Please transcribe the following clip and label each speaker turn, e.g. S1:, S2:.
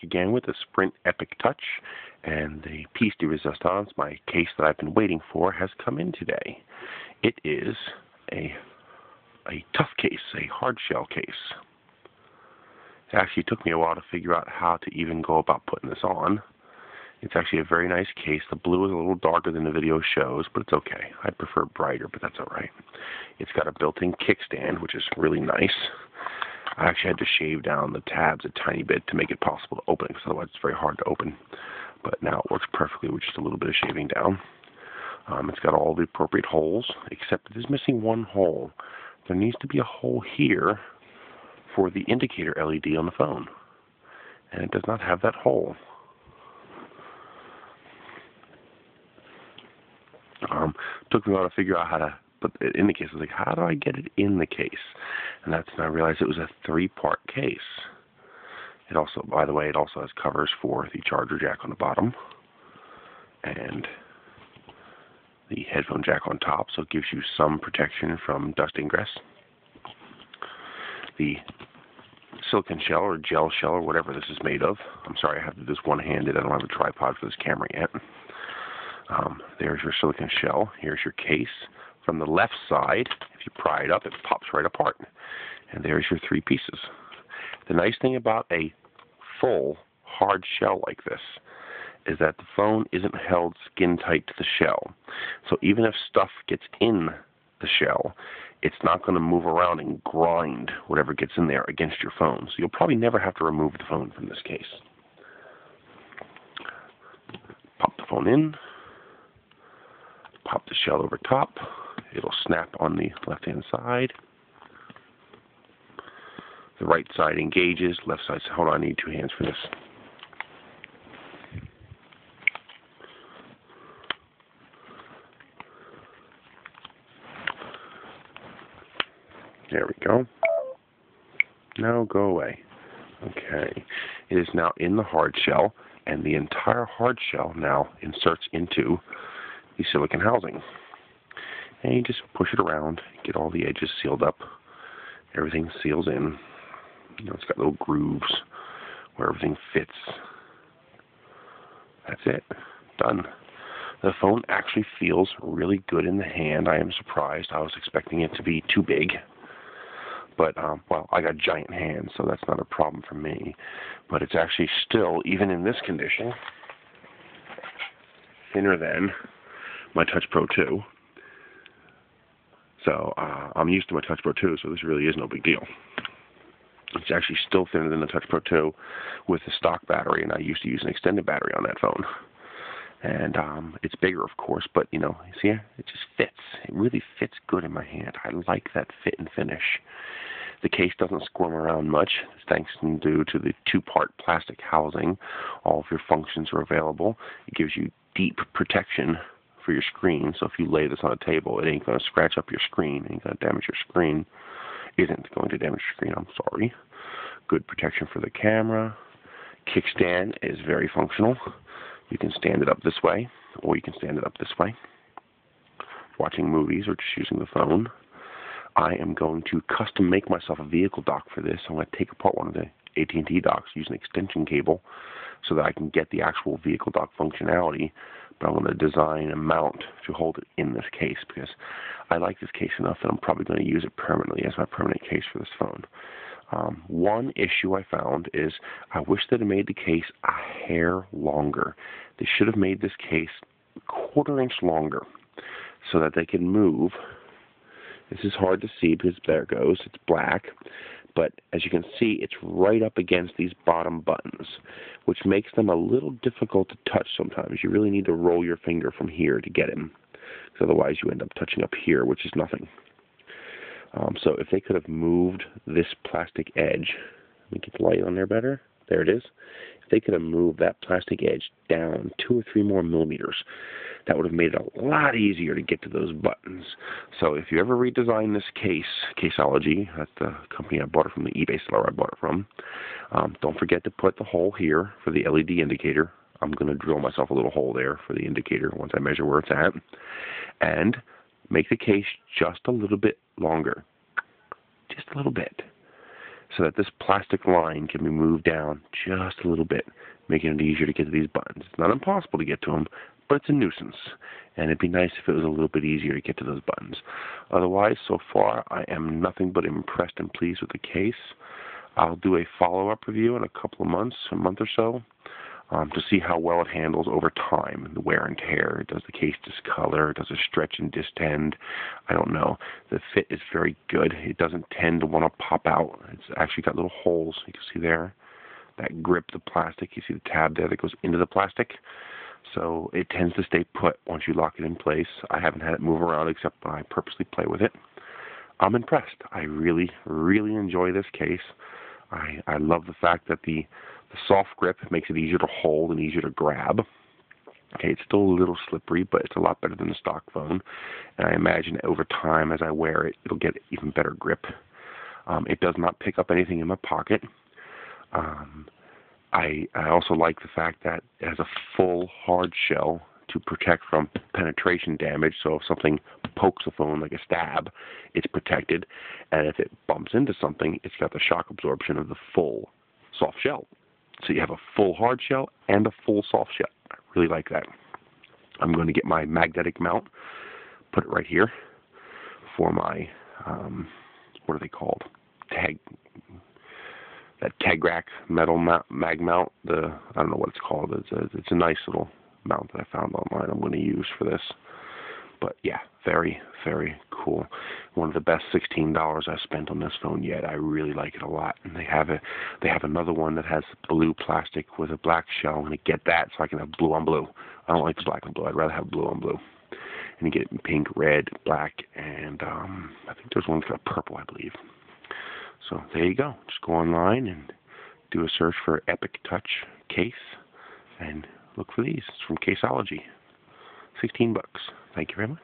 S1: again with the Sprint Epic Touch, and the piece de resistance, my case that I've been waiting for, has come in today. It is a tough case, a hard shell case. It actually took me a while to figure out how to even go about putting this on. It's actually a very nice case. The blue is a little darker than the video shows, but it's okay. I'd prefer brighter, but that's alright. It's got a built-in kickstand, which is really nice. I actually had to shave down the tabs a tiny bit to make it possible to open it, because otherwise it's very hard to open. But now it works perfectly with just a little bit of shaving down. It's got all the appropriate holes, except it is missing one hole. There needs to be a hole here for the indicator LED on the phone, and it does not have that hole. Took me a while to figure out how to put it in the case. I was like, how do I get it in the case? And that's when I realized it was a 3-part case. It also, by the way, it also has covers for the charger jack on the bottom and the headphone jack on top, so it gives you some protection from dust ingress. The silicon shell or gel shell or whatever this is made of. I'm sorry, I have to do this one-handed. I don't have a tripod for this camera yet. There's your silicon shell. Here's your case. From the left side, if you pry it up, it pops right apart. And there's your 3 pieces. The nice thing about a full hard shell like this is that the phone isn't held skin tight to the shell. So even if stuff gets in the shell, it's not going to move around and grind whatever gets in there against your phone. So you'll probably never have to remove the phone from this case. Pop the phone in. Pop the shell over top. It'll snap on the left-hand side. The right side engages, left side, hold on, I need 2 hands for this. There we go. Now go away. Okay. It is now in the hard shell, and the entire hard shell now inserts into the silicon housing. And you just push it around, get all the edges sealed up. Everything seals in. You know, it's got little grooves where everything fits. That's it. Done. The phone actually feels really good in the hand. I am surprised. I was expecting it to be too big. But, well, I got giant hands, so that's not a problem for me. But it's actually still, even in this condition, thinner than my Touch Pro 2. So I'm used to my Touch Pro 2, so this really is no big deal. It's actually still thinner than the Touch Pro 2 with the stock battery, and I used to use an extended battery on that phone. And it's bigger, of course, but, you know, see, it just fits. It really fits good in my hand. I like that fit and finish. The case doesn't squirm around much, thanks due to the 2-part plastic housing. All of your functions are available. It gives you deep protection for your screen, so if you lay this on a table, it ain't going to scratch up your screen, it ain't going to damage your screen. Isn't going to damage your screen, I'm sorry. Good protection for the camera. Kickstand is very functional. You can stand it up this way, or you can stand it up this way. Watching movies or just using the phone. I am going to custom make myself a vehicle dock for this. I'm going to take apart one of the AT&T docks, use an extension cable, so that I can get the actual vehicle dock functionality, but I'm going to design a mount to hold it in this case, because I like this case enough that I'm probably going to use it permanently as my permanent case for this phone. One issue I found is I wish that it made the case a hair longer. They should have made this case a 1/4 inch longer so that they can move. This is hard to see because there it goes. It's black. But as you can see, it's right up against these bottom buttons, which makes them a little difficult to touch sometimes. You really need to roll your finger from here to get him, because otherwise you end up touching up here, which is nothing. So if they could have moved this plastic edge, let me get the light on there better. There it is. If they could have moved that plastic edge down 2 or 3 more millimeters, that would have made it a lot easier to get to those buttons. So if you ever redesign this case, Caseology, that's the company I bought it from, the eBay seller I bought it from, don't forget to put the hole here for the LED indicator. I'm going to drill myself a little hole there for the indicator once I measure where it's at. And make the case just a little bit longer. Just a little bit. so that this plastic line can be moved down just a little bit, making it easier to get to these buttons. It's not impossible to get to them, but it's a nuisance, and it'd be nice if it was a little bit easier to get to those buttons. Otherwise, so far, I am nothing but impressed and pleased with the case. I'll do a follow-up review in a couple of months, a month or so, to see how well it handles over time, the wear and tear. Does the case discolor? Does it stretch and distend? I don't know. The fit is very good. It doesn't tend to want to pop out. It's actually got little holes, you can see there, that grip the plastic. You see the tab there that goes into the plastic. So it tends to stay put once you lock it in place. I haven't had it move around except when I purposely play with it. I'm impressed. I really, really enjoy this case. I love the fact that the soft grip makes it easier to hold and easier to grab. Okay, it's still a little slippery, but it's a lot better than the stock phone. And I imagine over time, as I wear it, it'll get even better grip. It does not pick up anything in my pocket. I also like the fact that it has a full hard shell to protect from penetration damage. So if something pokes the phone like a stab, it's protected. And if it bumps into something, it's got the shock absorption of the full soft shell. So you have a full hard shell and a full soft shell. I really like that. I'm going to get my magnetic mount, put it right here for my, what are they called? That tag rack metal mag mount. I don't know what it's called. It's a nice little mount that I found online I'm going to use for this. But yeah, very, very cool. One of the best $16 I've spent on this phone yet. I really like it a lot. And they have another one that has blue plastic with a black shell. I'm going to get that so I can have blue on blue. I don't like the black on blue. I'd rather have blue on blue. And you get it in pink, red, black, and I think there's one that's got purple, I believe. So there you go. Just go online and do a search for Epic Touch case and look for these. It's from Caseology. $16. Thank you very much.